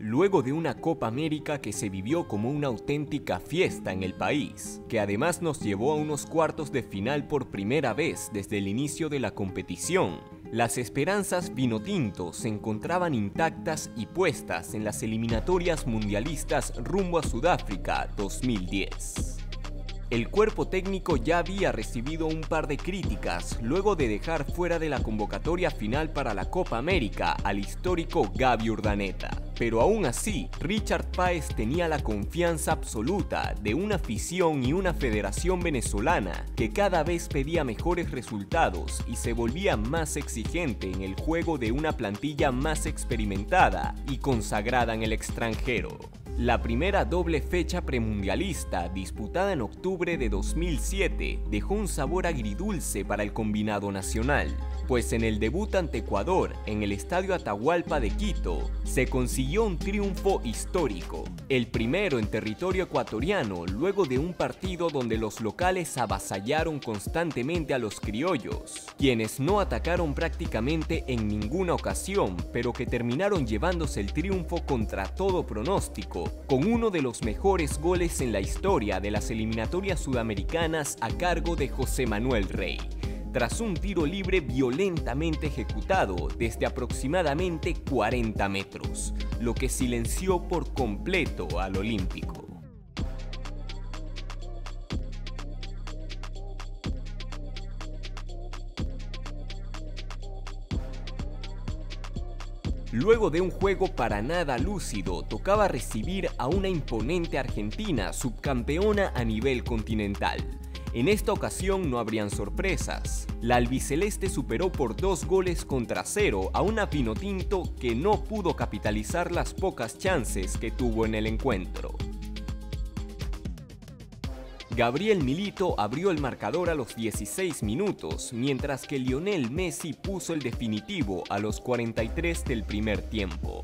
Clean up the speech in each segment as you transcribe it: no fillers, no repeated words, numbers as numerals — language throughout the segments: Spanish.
luego de una Copa América que se vivió como una auténtica fiesta en el país, que además nos llevó a unos cuartos de final por primera vez desde el inicio de la competición. Las esperanzas vinotinto se encontraban intactas y puestas en las eliminatorias mundialistas rumbo a Sudáfrica 2010. El cuerpo técnico ya había recibido un par de críticas luego de dejar fuera de la convocatoria final para la Copa América al histórico Gaby Urdaneta. Pero aún así, Richard Páez tenía la confianza absoluta de una afición y una federación venezolana que cada vez pedía mejores resultados y se volvía más exigente en el juego de una plantilla más experimentada y consagrada en el extranjero. La primera doble fecha premundialista, disputada en octubre de 2007, dejó un sabor agridulce para el combinado nacional, pues en el debut ante Ecuador, en el Estadio Atahualpa de Quito, se consiguió un triunfo histórico, el primero en territorio ecuatoriano luego de un partido donde los locales avasallaron constantemente a los criollos, quienes no atacaron prácticamente en ninguna ocasión, pero que terminaron llevándose el triunfo contra todo pronóstico, con uno de los mejores goles en la historia de las eliminatorias sudamericanas a cargo de José Manuel Rey, tras un tiro libre violentamente ejecutado desde aproximadamente 40 metros, lo que silenció por completo al olímpico. Luego de un juego para nada lúcido, tocaba recibir a una imponente Argentina subcampeona a nivel continental. En esta ocasión no habrían sorpresas. La albiceleste superó por 2-0 a una Vinotinto que no pudo capitalizar las pocas chances que tuvo en el encuentro. Gabriel Milito abrió el marcador a los 16 minutos, mientras que Lionel Messi puso el definitivo a los 43 del primer tiempo.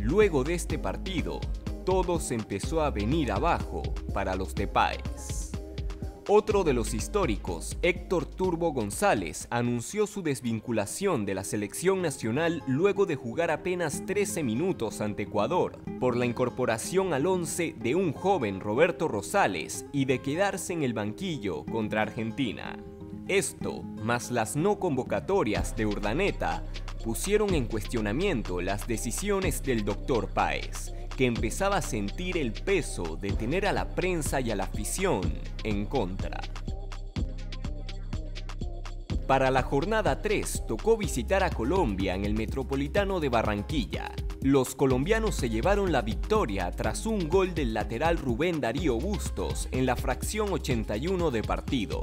Luego de este partido, todo se empezó a venir abajo para los de Páez. Otro de los históricos, Héctor Turbo González, anunció su desvinculación de la selección nacional luego de jugar apenas 13 minutos ante Ecuador, por la incorporación al once de un joven Roberto Rosales y de quedarse en el banquillo contra Argentina. Esto, más las no convocatorias de Urdaneta, pusieron en cuestionamiento las decisiones del Dr. Páez, que empezaba a sentir el peso de tener a la prensa y a la afición en contra. Para la jornada 3 tocó visitar a Colombia en el Metropolitano de Barranquilla. Los colombianos se llevaron la victoria tras un gol del lateral Rubén Darío Bustos en la fracción 81 de partido,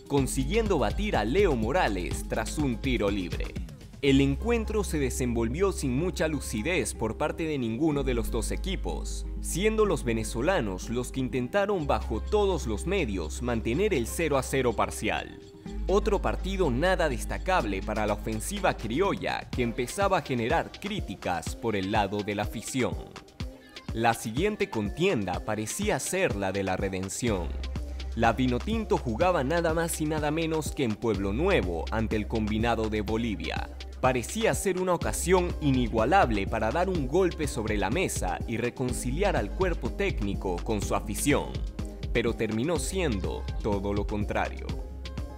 consiguiendo batir a Leo Morales tras un tiro libre. El encuentro se desenvolvió sin mucha lucidez por parte de ninguno de los dos equipos, siendo los venezolanos los que intentaron bajo todos los medios mantener el 0-0 parcial. Otro partido nada destacable para la ofensiva criolla que empezaba a generar críticas por el lado de la afición. La siguiente contienda parecía ser la de la redención. La Vinotinto jugaba nada más y nada menos que en Pueblo Nuevo ante el combinado de Bolivia. Parecía ser una ocasión inigualable para dar un golpe sobre la mesa y reconciliar al cuerpo técnico con su afición, pero terminó siendo todo lo contrario.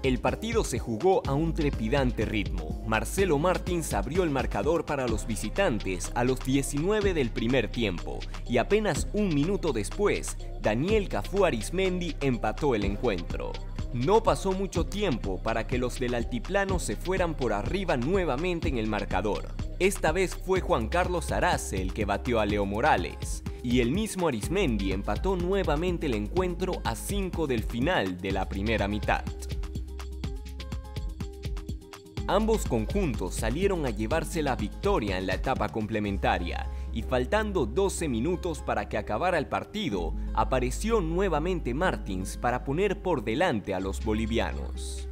El partido se jugó a un trepidante ritmo. Marcelo Martins abrió el marcador para los visitantes a los 19 del primer tiempo y apenas un minuto después, Daniel Cafú Arismendi empató el encuentro. No pasó mucho tiempo para que los del altiplano se fueran por arriba nuevamente en el marcador. Esta vez fue Juan Carlos Arace el que batió a Leo Morales, y el mismo Arismendi empató nuevamente el encuentro a 5 del final de la primera mitad. Ambos conjuntos salieron a llevarse la victoria en la etapa complementaria, y faltando 12 minutos para que acabara el partido, apareció nuevamente Martins para poner por delante a los bolivianos.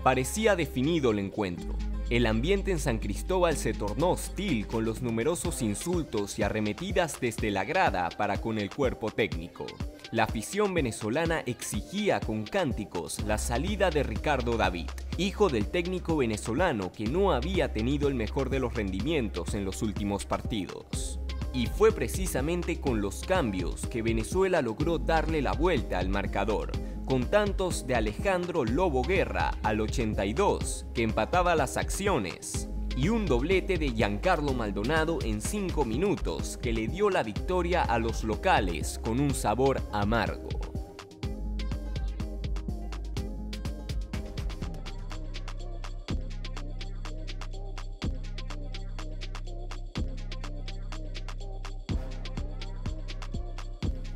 Parecía definido el encuentro. El ambiente en San Cristóbal se tornó hostil con los numerosos insultos y arremetidas desde la grada para con el cuerpo técnico. La afición venezolana exigía con cánticos la salida de Ricardo David, hijo del técnico venezolano que no había tenido el mejor de los rendimientos en los últimos partidos. Y fue precisamente con los cambios que Venezuela logró darle la vuelta al marcador, con tantos de Alejandro Lobo Guerra al 82, que empataba las acciones, y un doblete de Giancarlo Maldonado en 5 minutos que le dio la victoria a los locales con un sabor amargo.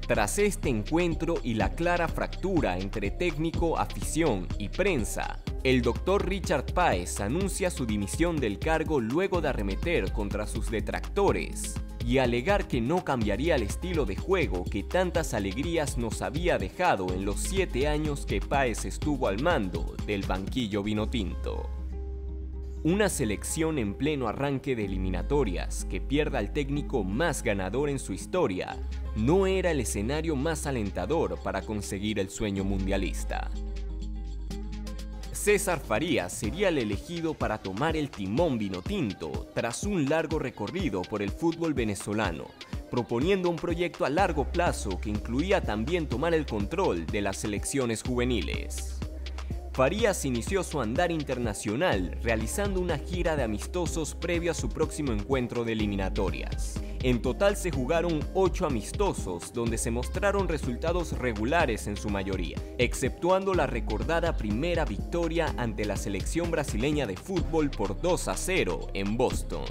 Tras este encuentro y la clara fractura entre técnico, afición y prensa, el Dr. Richard Páez anuncia su dimisión del cargo luego de arremeter contra sus detractores y alegar que no cambiaría el estilo de juego que tantas alegrías nos había dejado en los 7 años que Páez estuvo al mando del banquillo vinotinto. Una selección en pleno arranque de eliminatorias que pierda al técnico más ganador en su historia no era el escenario más alentador para conseguir el sueño mundialista. César Farías sería el elegido para tomar el timón vinotinto tras un largo recorrido por el fútbol venezolano, proponiendo un proyecto a largo plazo que incluía también tomar el control de las selecciones juveniles. Farías inició su andar internacional realizando una gira de amistosos previo a su próximo encuentro de eliminatorias. En total se jugaron 8 amistosos donde se mostraron resultados regulares en su mayoría, exceptuando la recordada primera victoria ante la selección brasileña de fútbol por 2-0 en Boston.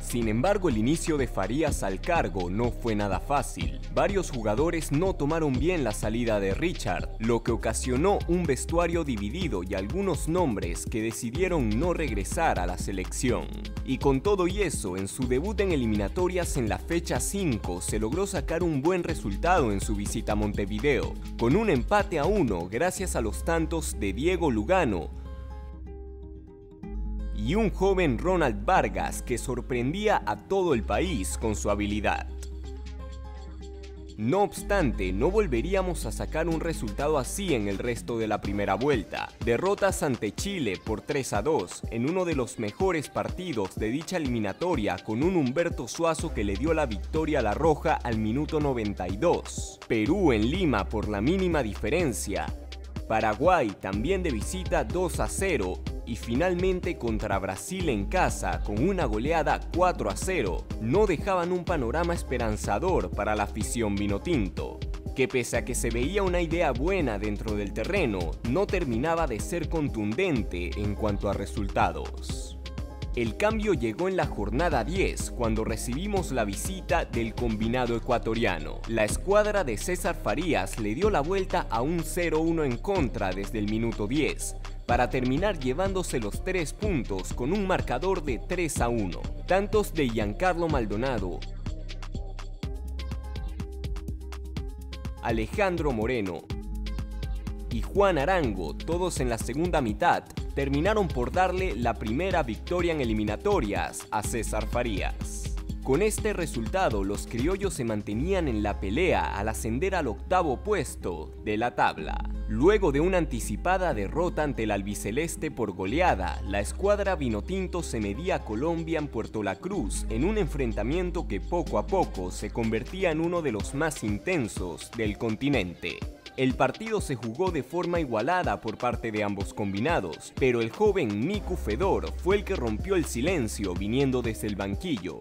Sin embargo, el inicio de Farías al cargo no fue nada fácil. Varios jugadores no tomaron bien la salida de Richard, lo que ocasionó un vestuario dividido y algunos nombres que decidieron no regresar a la selección. Y con todo y eso, en su debut en eliminatorias en la fecha 5 se logró sacar un buen resultado en su visita a Montevideo, con un empate a 1 gracias a los tantos de Diego Lugano y un joven Ronald Vargas que sorprendía a todo el país con su habilidad. No obstante, no volveríamos a sacar un resultado así en el resto de la primera vuelta. Derrotas ante Chile por 3-2 en uno de los mejores partidos de dicha eliminatoria con un Humberto Suazo que le dio la victoria a la Roja al minuto 92. Perú en Lima por la mínima diferencia. Paraguay también de visita 2-0 y finalmente contra Brasil en casa con una goleada 4-0 no dejaban un panorama esperanzador para la afición vinotinto, que pese a que se veía una idea buena dentro del terreno, no terminaba de ser contundente en cuanto a resultados. El cambio llegó en la jornada 10 cuando recibimos la visita del combinado ecuatoriano. La escuadra de César Farías le dio la vuelta a un 0-1 en contra desde el minuto 10, para terminar llevándose los 3 puntos con un marcador de 3-1. Tantos de Giancarlo Maldonado, Alejandro Moreno y Juan Arango, todos en la segunda mitad, terminaron por darle la primera victoria en eliminatorias a César Farías. Con este resultado, los criollos se mantenían en la pelea al ascender al 8º puesto de la tabla. Luego de una anticipada derrota ante el albiceleste por goleada, la escuadra vinotinto se medía a Colombia en Puerto La Cruz en un enfrentamiento que poco a poco se convertía en uno de los más intensos del continente. El partido se jugó de forma igualada por parte de ambos combinados, pero el joven Miku Fedor fue el que rompió el silencio viniendo desde el banquillo,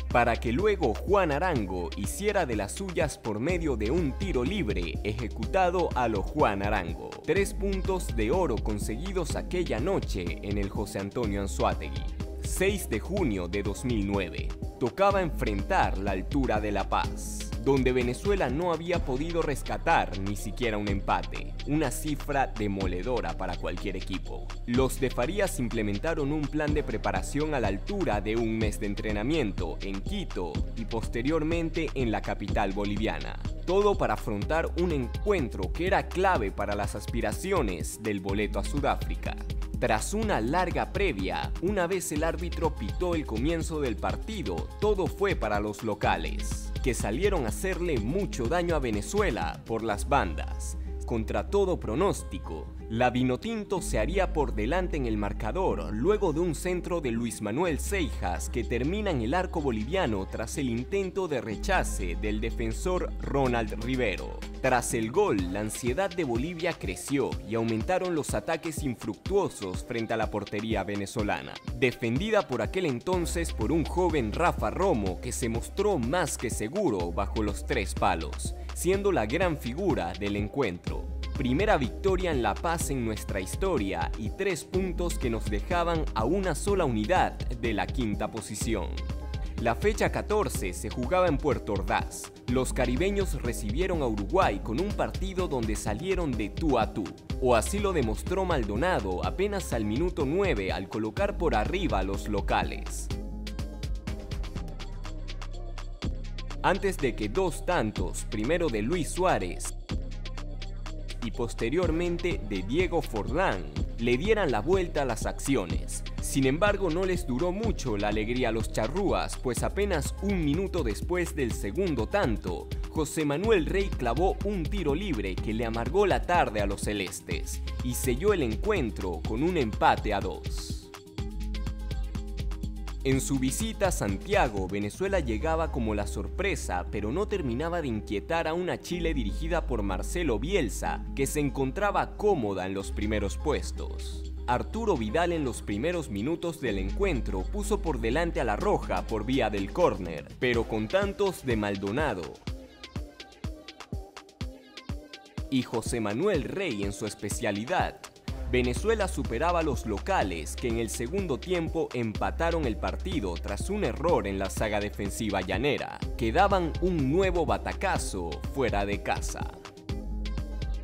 para que luego Juan Arango hiciera de las suyas por medio de un tiro libre ejecutado a lo Juan Arango. 3 puntos de oro conseguidos aquella noche en el José Antonio Anzoátegui. 6 de junio de 2009. Tocaba enfrentar la altura de La Paz, donde Venezuela no había podido rescatar ni siquiera un empate, una cifra demoledora para cualquier equipo. Los de Farías implementaron un plan de preparación a la altura de un mes de entrenamiento en Quito y posteriormente en la capital boliviana. Todo para afrontar un encuentro que era clave para las aspiraciones del boleto a Sudáfrica. Tras una larga previa, una vez el árbitro pitó el comienzo del partido, todo fue para los locales, que salieron a hacerle mucho daño a Venezuela por las bandas. Contra todo pronóstico, la Vinotinto se haría por delante en el marcador luego de un centro de Luis Manuel Seijas que termina en el arco boliviano tras el intento de rechace del defensor Ronald Rivero. Tras el gol, la ansiedad de Bolivia creció y aumentaron los ataques infructuosos frente a la portería venezolana, defendida por aquel entonces por un joven Rafa Romo que se mostró más que seguro bajo los 3 palos, siendo la gran figura del encuentro. Primera victoria en La Paz en nuestra historia y 3 puntos que nos dejaban a una sola unidad de la 5ª posición. La fecha 14 se jugaba en Puerto Ordaz. Los caribeños recibieron a Uruguay con un partido donde salieron de tú a tú, o así lo demostró Maldonado apenas al minuto 9 al colocar por arriba a los locales. Antes de que 2 tantos, primero de Luis Suárez y posteriormente de Diego Forlán, le dieran la vuelta a las acciones. Sin embargo, no les duró mucho la alegría a los charrúas, pues apenas un minuto después del segundo tanto, José Manuel Rey clavó un tiro libre que le amargó la tarde a los celestes y selló el encuentro con un empate a 2. En su visita a Santiago, Venezuela llegaba como la sorpresa, pero no terminaba de inquietar a una Chile dirigida por Marcelo Bielsa, que se encontraba cómoda en los primeros puestos. Arturo Vidal en los primeros minutos del encuentro puso por delante a la Roja por vía del córner, pero con tantos de Maldonado y José Manuel Rey en su especialidad, Venezuela superaba a los locales que en el segundo tiempo empataron el partido tras un error en la saga defensiva llanera, que daban un nuevo batacazo fuera de casa.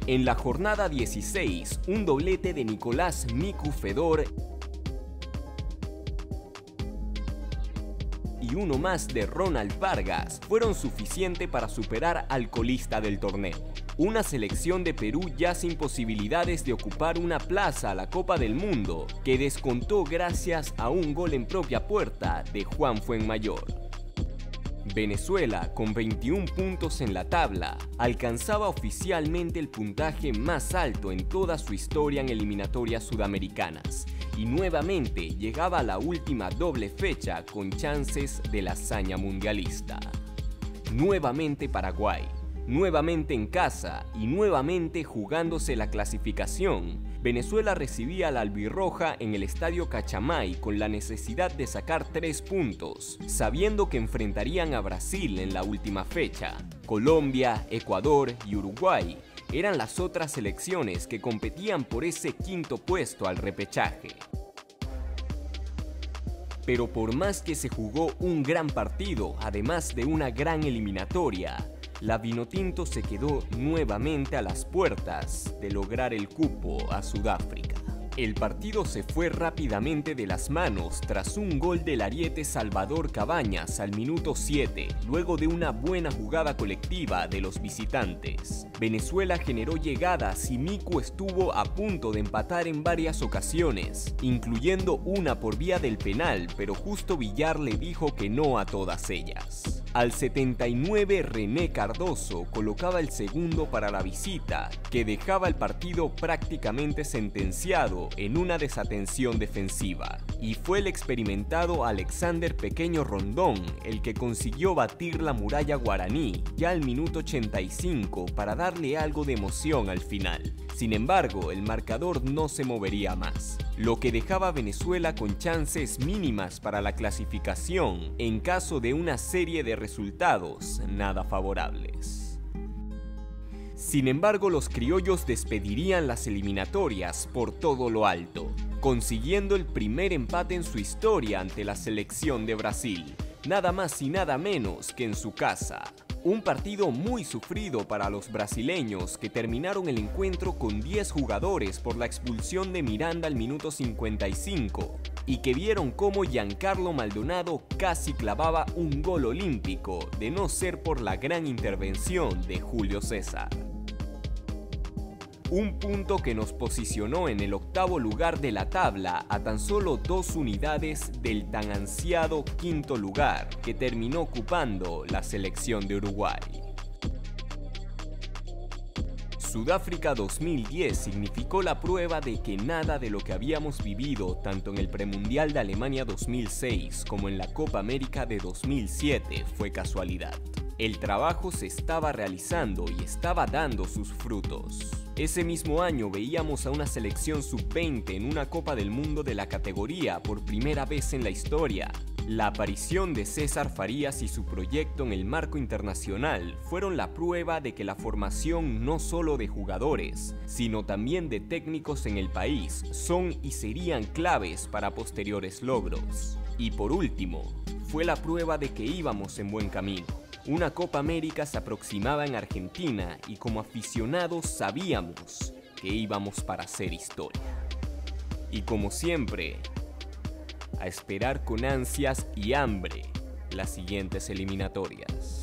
En la jornada 16, un doblete de Nicolás Miku Fedor y uno más de Ronald Vargas fueron suficientes para superar al colista del torneo. Una selección de Perú ya sin posibilidades de ocupar una plaza a la Copa del Mundo, que descontó gracias a un gol en propia puerta de Juan Fuenmayor. Venezuela, con 21 puntos en la tabla, alcanzaba oficialmente el puntaje más alto en toda su historia en eliminatorias sudamericanas y nuevamente llegaba a la última doble fecha con chances de la hazaña mundialista. Nuevamente Paraguay, nuevamente en casa y nuevamente jugándose la clasificación, Venezuela recibía a la albirroja en el estadio Cachamay con la necesidad de sacar 3 puntos, sabiendo que enfrentarían a Brasil en la última fecha. Colombia, Ecuador y Uruguay eran las otras selecciones que competían por ese 5º puesto al repechaje. Pero por más que se jugó un gran partido, además de una gran eliminatoria, la Vinotinto se quedó nuevamente a las puertas de lograr el cupo a Sudáfrica. El partido se fue rápidamente de las manos tras un gol del ariete Salvador Cabañas al minuto 7, luego de una buena jugada colectiva de los visitantes. Venezuela generó llegadas y Miku estuvo a punto de empatar en varias ocasiones, incluyendo una por vía del penal, pero justo Villar le dijo que no a todas ellas. Al 79, René Cardoso colocaba el segundo para la visita, que dejaba el partido prácticamente sentenciado en una desatención defensiva. Y fue el experimentado Alexander Pequeño Rondón el que consiguió batir la muralla guaraní ya al minuto 85 para darle algo de emoción al final. Sin embargo, el marcador no se movería más, lo que dejaba a Venezuela con chances mínimas para la clasificación en caso de una serie de resultados nada favorables. Sin embargo, los criollos despedirían las eliminatorias por todo lo alto, consiguiendo el primer empate en su historia ante la selección de Brasil, nada más y nada menos que en su casa. Un partido muy sufrido para los brasileños que terminaron el encuentro con 10 jugadores por la expulsión de Miranda al minuto 55 y que vieron cómo Giancarlo Maldonado casi clavaba un gol olímpico de no ser por la gran intervención de Julio César. Un punto que nos posicionó en el octavo lugar de la tabla a tan solo 2 unidades del tan ansiado quinto lugar que terminó ocupando la selección de Uruguay. Sudáfrica 2010 significó la prueba de que nada de lo que habíamos vivido tanto en el Premundial de Alemania 2006 como en la Copa América de 2007 fue casualidad. El trabajo se estaba realizando y estaba dando sus frutos. Ese mismo año veíamos a una selección sub-20 en una Copa del Mundo de la categoría por primera vez en la historia. La aparición de César Farías y su proyecto en el marco internacional fueron la prueba de que la formación no solo de jugadores, sino también de técnicos en el país son y serían claves para posteriores logros. Y por último, fue la prueba de que íbamos en buen camino. Una Copa América se aproximaba en Argentina y como aficionados sabíamos que íbamos para hacer historia. Y como siempre, a esperar con ansias y hambre las siguientes eliminatorias.